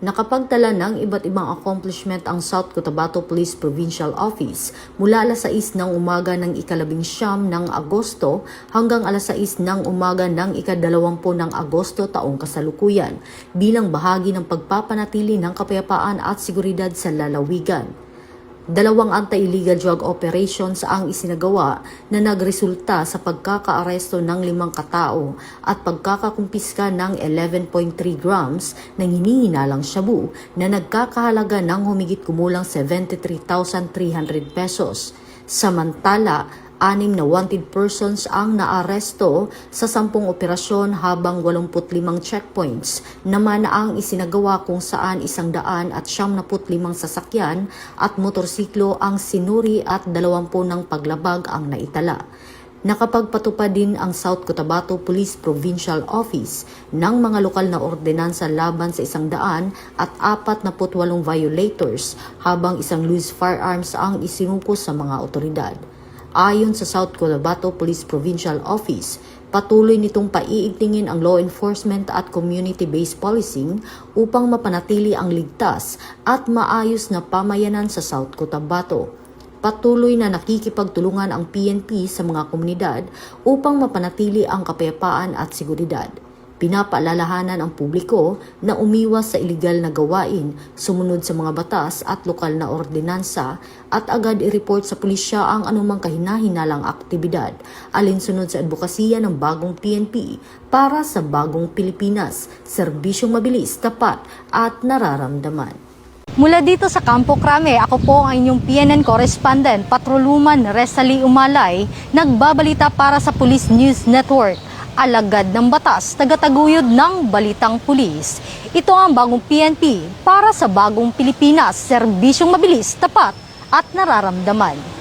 Nakapagtala ng iba't ibang accomplishment ang South Cotabato Police Provincial Office mula alas 6 ng umaga ng ika-19 ng Agosto hanggang alas 6 ng umaga ng ika-20 ng Agosto taong kasalukuyan bilang bahagi ng pagpapanatili ng kapayapaan at seguridad sa lalawigan. 2 anti-illegal drug operations ang isinagawa na nagresulta sa pagkakaaresto ng 5 katao at pagkakakumpiska ng 11.3 grams ng hinihinalang shabu na nagkakahalaga ng humigit kumulang 73,300 pesos. Samantala, 6 na wanted persons ang naaresto sa 10 operasyon habang 85 checkpoints naman ang isinagawa kung saan 175 sasakyan at motorsiklo ang sinuri at 20 ng paglabag ang naitala. Nakapagpatupad din ang South Cotabato Police Provincial Office ng mga lokal na ordinansa laban sa 100 at 48 violators habang 1 loose firearms ang isinuko sa mga otoridad. Ayon sa South Cotabato Police Provincial Office, patuloy nitong paiigtingin ang law enforcement at community-based policing upang mapanatili ang ligtas at maayos na pamayanan sa South Cotabato. Patuloy na nakikipagtulungan ang PNP sa mga komunidad upang mapanatili ang kapayapaan at seguridad. Pinapaalalahanan ang publiko na umiwas sa iligal na gawain, sumunod sa mga batas at lokal na ordinansa at agad i-report sa pulisya ang anumang kahinahinalang aktibidad alinsunod sa advokasya ng bagong PNP para sa bagong Pilipinas, serbisyong mabilis, tapat at nararamdaman. Mula dito sa Campo Crame, ako po ang inyong PNN correspondent, Patroluman Resali Umalay, nagbabalita para sa Police News Network. Alagad ng batas, tagataguyod ng balitang pulis. Ito ang bagong PNP para sa bagong Pilipinas, serbisyong mabilis, tapat at nararamdaman.